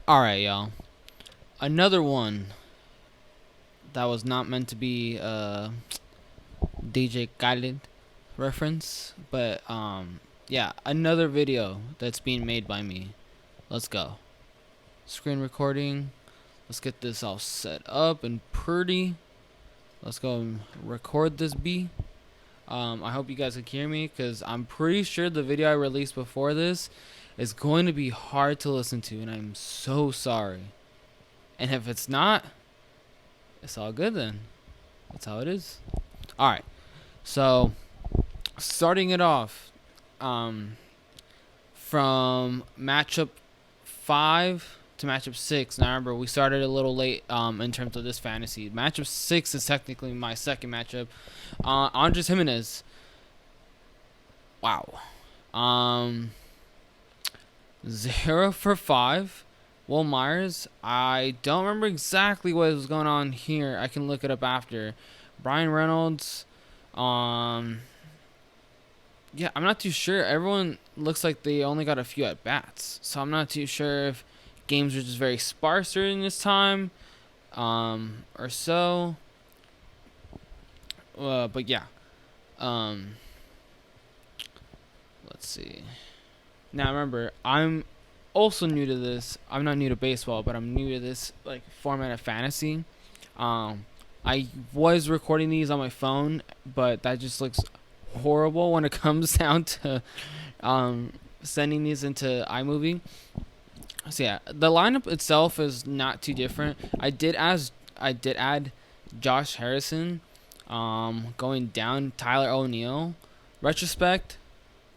Alright, y'all. Another one that was not meant to be a DJ Khaled reference, but yeah, another video that's being made by me. Let's go. Screen recording. Let's get this all set up and pretty. Let's go and record this B. I hope you guys can hear me because I'm pretty sure the video I released before this is going to be hard to listen to, and I'm so sorry. And if it's not, it's all good then. That's how it is. All right. So, starting it off, from matchup 5 to matchup 6. Now remember, we started a little late in terms of this fantasy. Matchup 6 is technically my second matchup. Andres Jimenez. Wow. 0 for 5. Will Myers. I don't remember exactly what was going on here. I can look it up after. Brian Reynolds. Yeah, I'm not too sure. Everyone looks like they only got a few at bats, so I'm not too sure if games are just very sparse during this time, or so. But yeah, um, let's see. Now remember, I'm also new to this. I'm not new to baseball, but I'm new to this like format of fantasy. I was recording these on my phone, but that just looks horrible when it comes down to sending these into iMovie. So yeah, the lineup itself is not too different. I did add Josh Harrison, going down Tyler O'Neill. Retrospect,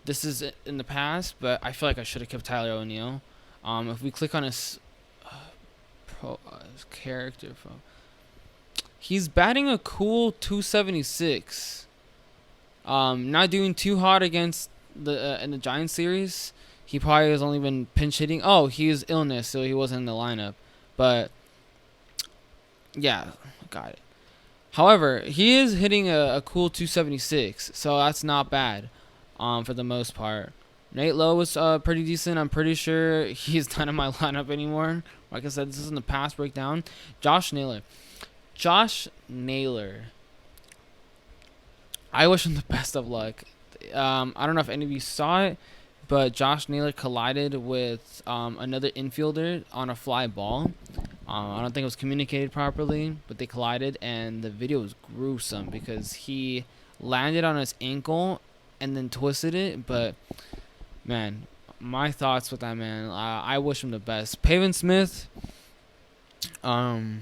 this is in the past, but I feel like I should have kept Tyler O'Neill. If we click on his character, he's batting a cool 276. Not doing too hot against the in the Giants series. He probably has only been pinch hitting. Oh, he is illness, so he wasn't in the lineup. But yeah, got it. However, he is hitting a cool 276, so that's not bad. For the most part, Nate Lowe was pretty decent. I'm pretty sure he's not in my lineup anymore. Like I said, this is in the past breakdown. Josh Naylor. Josh Naylor. I wish him the best of luck. I don't know if any of you saw it, but Josh Naylor collided with another infielder on a fly ball. I don't think it was communicated properly, but they collided, and the video was gruesome because he landed on his ankle and then twisted it. But man, my thoughts with that man. I wish him the best. Pavin Smith. I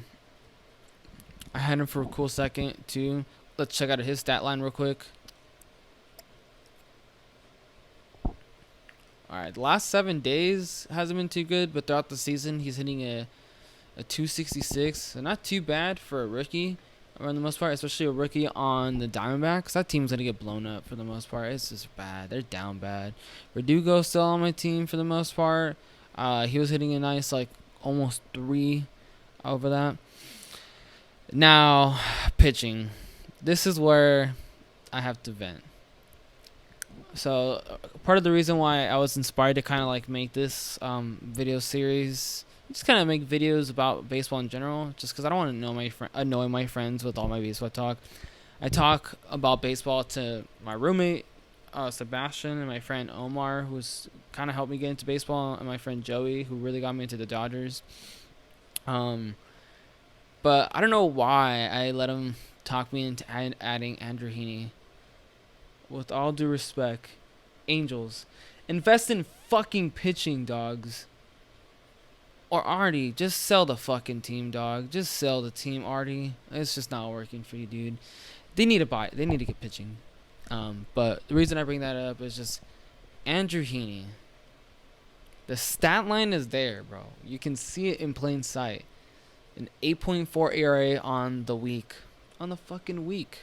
had him for a cool second too. Let's check out his stat line real quick. Alright, the last 7 days hasn't been too good, but throughout the season, he's hitting a 266. So not too bad for a rookie, for the most part, especially a rookie on the Diamondbacks. That team's going to get blown up for the most part. It's just bad. They're down bad. Verdugo's still on my team for the most part. He was hitting a nice, like, almost 3 over that. Now, pitching. This is where I have to vent. So part of the reason why I was inspired to kind of like make this video series, just kind of make videos about baseball in general, just because I don't want to annoy my friends with all my baseball talk. I talk about baseball to my roommate Sebastian, and my friend Omar, who's kind of helped me get into baseball, and my friend Joey, who really got me into the Dodgers. But I don't know why I let him talk me into adding Andrew Heaney. With all due respect, Angels, invest in fucking pitching, dogs. Or Artie, just sell the fucking team, dog. Just sell the team, Artie. It's just not working for you, dude. They need to buy. They need to get pitching. But the reason I bring that up is just Andrew Heaney. The stat line is there, bro. You can see it in plain sight. An 8.4 ERA on the week. On the fucking week.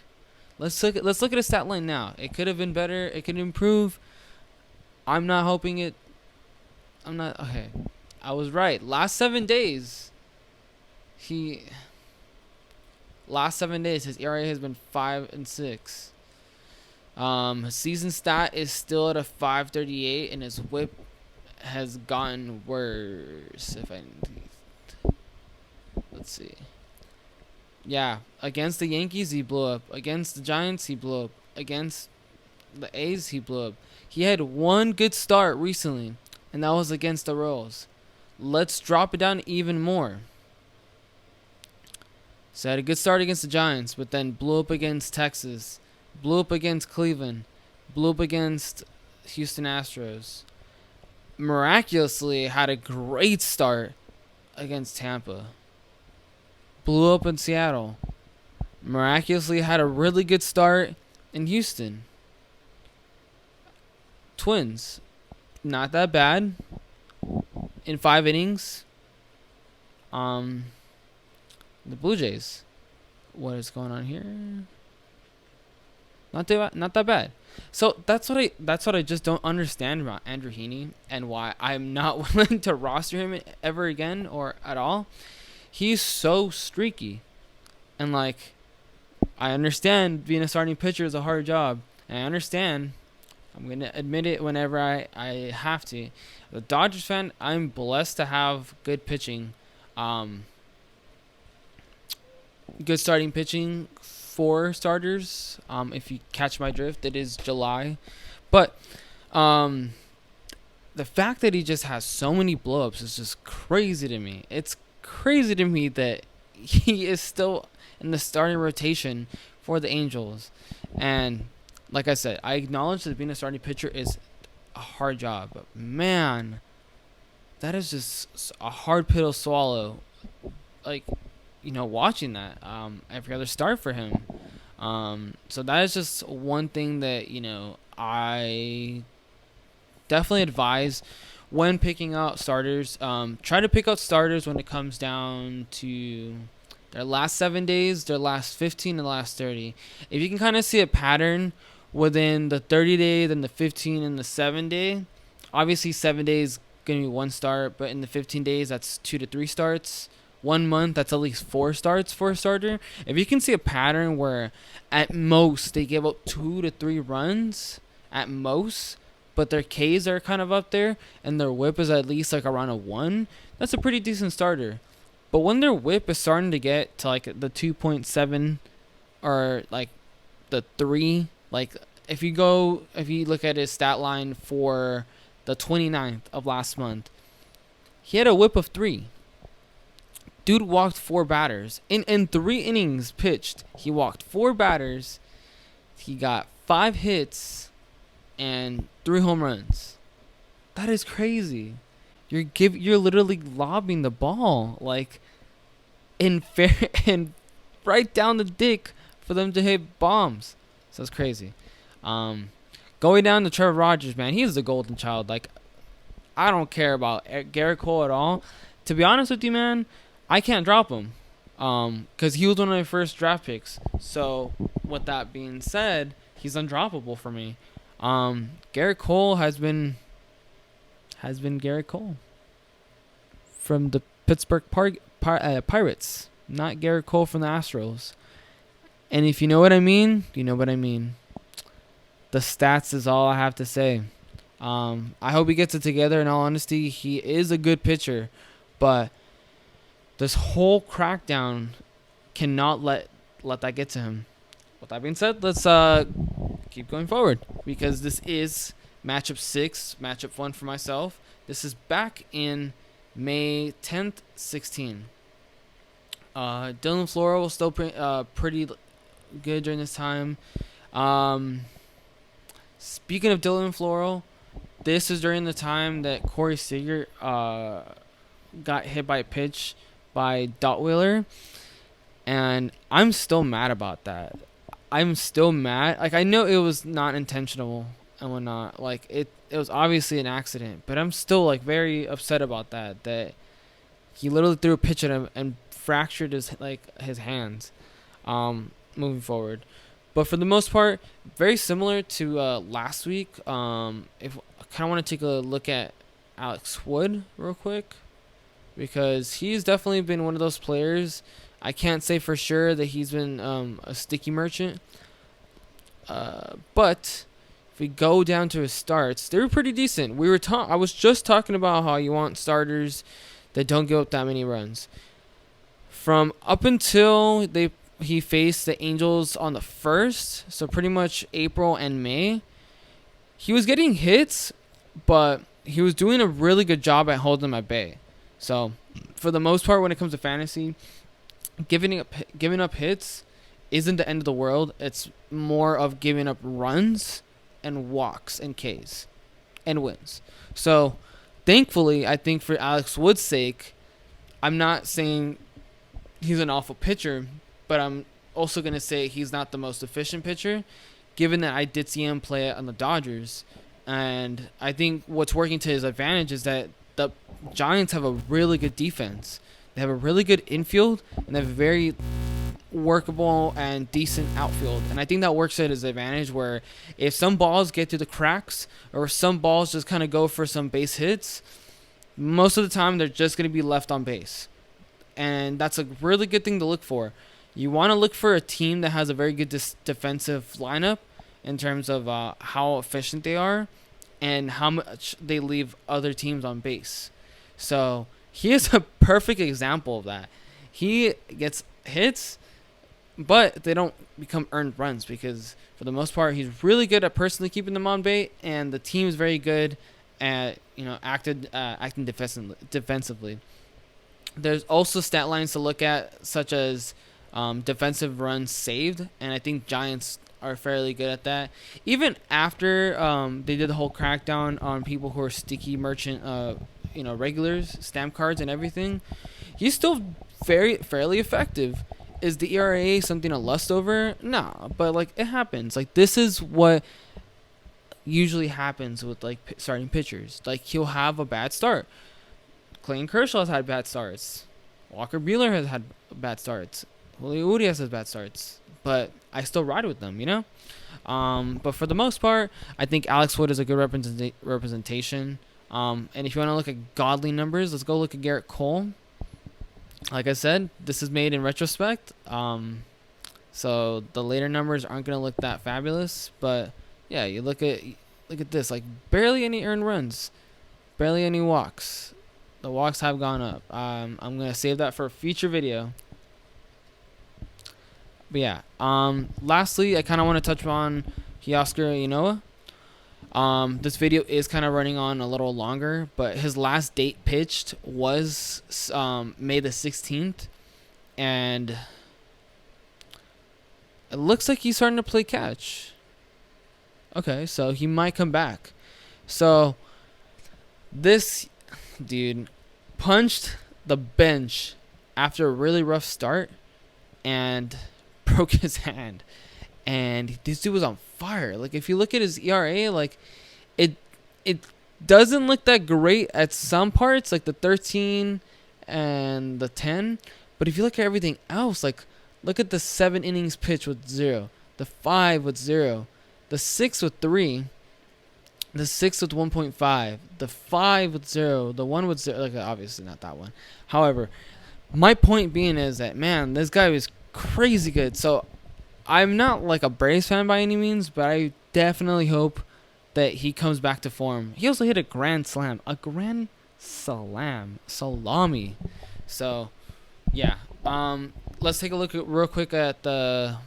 Let's look at his stat line now. It could have been better. It could improve. I'm not hoping it. I'm not. Okay. I was right. Last 7 days, his ERA has been 5 and 6. His season stat is still at a 5.38, and his WHIP has gotten worse. Let's see. Yeah, against the Yankees he blew up. Against the Giants he blew up. Against the A's he blew up. He had one good start recently, and that was against the Royals. Let's drop it down even more. So had a good start against the Giants, but then blew up against Texas, blew up against Cleveland, blew up against Houston Astros. Miraculously had a great start against Tampa. Blew up in Seattle. Miraculously had a really good start in Houston. Twins, not that bad in 5 innings. The Blue Jays, what is going on here? Not that bad. So that's what I just don't understand about Andrew Heaney and why I'm not willing to roster him ever again or at all. He's so streaky, and like, I understand being a starting pitcher is a hard job, and I understand. I'm gonna admit it whenever I have to. The Dodgers fan, I'm blessed to have good pitching. Good starting pitching for starters. If you catch my drift, it is July. But the fact that he just has so many blow-ups is just crazy to me. It's crazy to me that he is still in the starting rotation for the Angels. And like I said, I acknowledge that being a starting pitcher is a hard job. But man, that is just a hard pill to swallow. Like, watching that every other start for him. So that is just one thing that, I definitely advise when picking out starters. Try to pick out starters when it comes down to their last 7 days, their last 15, and the last 30. If you can kind of see a pattern within the 30 day, then the 15 and the 7 day. Obviously 7 days going to be 1 start, but in the 15 days that's 2 to 3 starts. 1 month, that's at least 4 starts for a starter. If you can see a pattern where at most they give up 2 to 3 runs at most, but their Ks are kind of up there and their whip is at least like around a 1, that's a pretty decent starter. But when their whip is starting to get to like the 2.7 or like the 3, like if you look at his stat line for the 29th of last month, he had a whip of 3. Dude walked 4 batters. In 3 innings pitched, he walked 4 batters. He got 5 hits and 3 home runs. That is crazy. You're literally lobbing the ball like in fair and right down the dick for them to hit bombs. So it's crazy. Going down to Trevor Rogers, man, he's the golden child. Like, I don't care about Garrett Cole at all. To be honest with you, man, I can't drop him because he was one of my first draft picks. So with that being said, he's undroppable for me. Garrett Cole has been Garrett Cole from the Pittsburgh Pirates, not Garrett Cole from the Astros. And if you know what I mean, you know what I mean. The stats is all I have to say. I hope he gets it together. In all honesty, he is a good pitcher, but this whole crackdown cannot let that get to him. With that being said, let's keep going forward because this is matchup 6, matchup 1 for myself. This is back in May 10th, 16. Dylan Floro was still pretty good during this time. Speaking of Dylan Floro, this is during the time that Corey Seager got hit by a pitch by Dotweiler, and I'm still mad about that. I'm still mad. Like, I know it was not intentional and whatnot. Like, it was obviously an accident, but I'm still like very upset about that he literally threw a pitch at him and fractured his hands. Moving forward, but for the most part, very similar to last week. If I kind of want to take a look at Alex Wood real quick, because he's definitely been one of those players. I can't say for sure that he's been a sticky merchant, but if we go down to his starts, they were pretty decent. I was just talking about how you want starters that don't give up that many runs. From up until he faced the Angels on the 1st, so pretty much April and May, he was getting hits, but he was doing a really good job at holding them at bay. So, for the most part, when it comes to fantasy, giving up hits isn't the end of the world. It's more of giving up runs and walks and Ks and wins. So, thankfully, I think for Alex Wood's sake, I'm not saying he's an awful pitcher, but I'm also going to say he's not the most efficient pitcher, given that I did see him play on the Dodgers. And I think what's working to his advantage is that the Giants have a really good defense. They have a really good infield, and they have a very workable and decent outfield. And I think that works at his advantage, where if some balls get through the cracks or some balls just kind of go for some base hits, most of the time they're just going to be left on base. And that's a really good thing to look for. You want to look for a team that has a very good defensive lineup in terms of how efficient they are and how much they leave other teams on base. So he is a perfect example of that. He gets hits, but they don't become earned runs because for the most part he's really good at personally keeping them on base, and the team is very good at acting defensively. There's also stat lines to look at, such as defensive runs saved, and I think Giants are fairly good at that. Even after they did the whole crackdown on people who are sticky merchant, regulars, stamp cards, and everything, he's still fairly effective. Is the ERA something to lust over? Nah, but like it happens. Like this is what usually happens with like starting pitchers. Like he'll have a bad start. Clayton Kershaw has had bad starts. Walker Buehler has had bad starts. Julio Urias has bad starts. But I still ride with them, you know? But for the most part, I think Alex Wood is a good representation. And if you want to look at godly numbers, let's go look at Garrett Cole. Like I said, this is made in retrospect. So the later numbers aren't going to look that fabulous. But, yeah, you look at this. Like, barely any earned runs. Barely any walks. The walks have gone up. I'm going to save that for a future video. But yeah, lastly, I kind of want to touch on Teoscar Ynoa. This video is kind of running on a little longer, but his last date pitched was May the 16th, and it looks like he's starting to play catch. Okay, so he might come back. So this dude punched the bench after a really rough start and broke his hand, and this dude was on fire. Like if you look at his ERA, like it doesn't look that great at some parts, like the 13 and the 10, but if you look at everything else, like look at the 7 innings pitch with 0, the 5 with 0, the 6 with 3, the 6 with 1.5, the 5 with 0, the 1 with 0, like obviously not that one. However, my point being is that, man, this guy was crazy good. So I'm not like a Braves fan by any means, but I definitely hope that he comes back to form. He also hit a grand slam. Salami. So yeah. Let's take a look real quick at the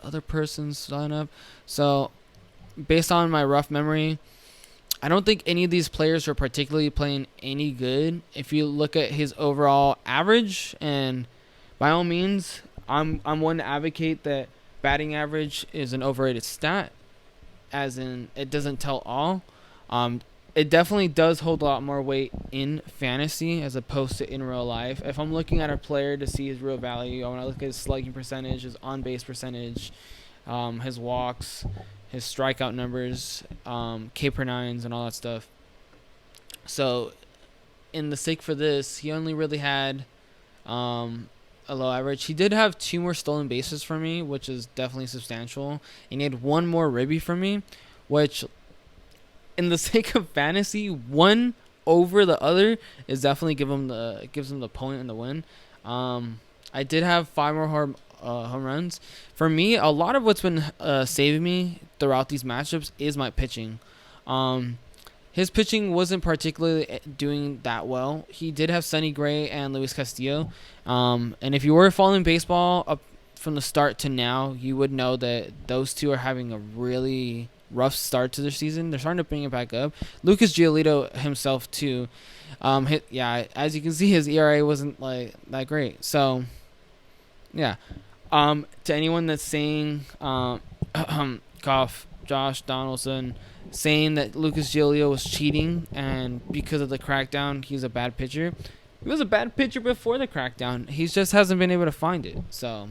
other person's lineup. So based on my rough memory, I don't think any of these players are particularly playing any good. If you look at his overall average, and by all means, I'm one to advocate that batting average is an overrated stat, as in it doesn't tell all. It definitely does hold a lot more weight in fantasy as opposed to in real life. If I'm looking at a player to see his real value, I want to look at his slugging percentage, his on-base percentage, his walks, his strikeout numbers, K per nines, and all that stuff. So, in the sake for this, he only really had a low average. He did have 2 more stolen bases for me, which is definitely substantial. And he had 1 more ribby for me, which, in the sake of fantasy, one over the other is definitely gives him the point and the win. I did have 5 more home runs. For me, a lot of what's been saving me throughout these matchups is my pitching. His pitching wasn't particularly doing that well. He did have Sonny Gray and Luis Castillo. And if you were following baseball up from the start to now, you would know that those two are having a really rough start to their season. They're starting to bring it back up. Lucas Giolito himself too. As you can see, his ERA wasn't like that great. So, yeah. To anyone that's saying, cough, Josh Donaldson, saying that Lucas Giolito was cheating and because of the crackdown, he's a bad pitcher. He was a bad pitcher before the crackdown. He just hasn't been able to find it. So,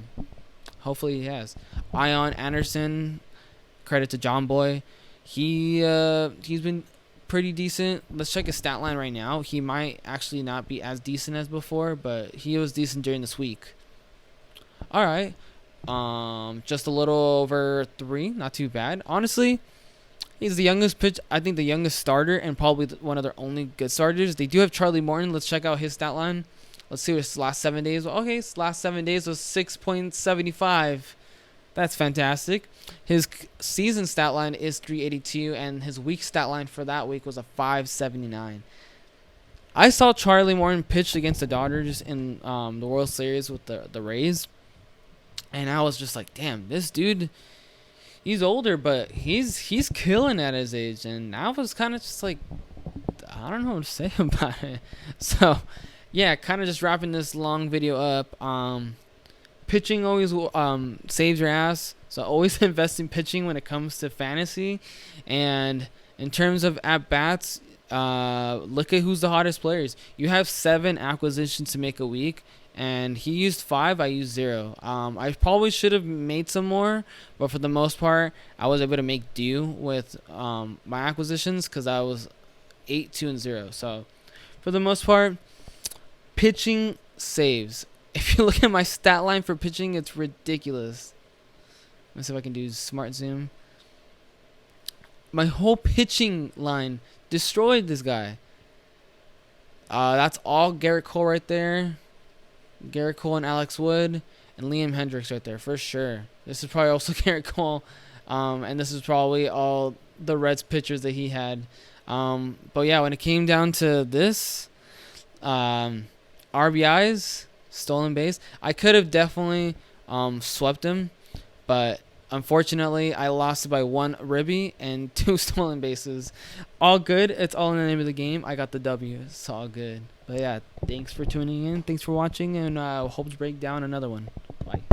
hopefully he has. Ion Anderson, credit to John Boy. He's been pretty decent. Let's check his stat line right now. He might actually not be as decent as before, but he was decent during this week. All right. Just a little over 3. Not too bad. Honestly, he's the youngest I think the youngest starter and probably one of their only good starters. They do have Charlie Morton. Let's check out his stat line. Let's see what his last 7 days. Okay, his last 7 days was 6.75. That's fantastic. His season stat line is 382, and his week stat line for that week was a 579. I saw Charlie Morton pitch against the Dodgers in the World Series with the Rays, and I was just like, damn, this dude, he's older, but he's killing at his age. And I was kind of just like, I don't know what to say about it. So, yeah, kind of just wrapping this long video up. Pitching always saves your ass, so always invest in pitching when it comes to fantasy. And in terms of at bats, look at who's the hottest players. You have 7 acquisitions to make a week, and he used 5. I used 0. I probably should have made some more, but for the most part, I was able to make do with my acquisitions because I was 8, 2, and 0. So for the most part, pitching saves. If you look at my stat line for pitching, it's ridiculous. Let me see if I can do smart zoom. My whole pitching line destroyed this guy. That's all Garrett Cole right there. Garrett Cole and Alex Wood and Liam Hendricks right there for sure. This is probably also Garrett Cole. And this is probably all the Reds pitchers that he had. But yeah, when it came down to this, RBIs, stolen base, I could have definitely swept him, but unfortunately I lost it by 1 ribby and 2 stolen bases. All good. It's all in the name of the game. I got the W. It's all good. But yeah, thanks for tuning in. Thanks for watching, and hope to break down another one. Bye.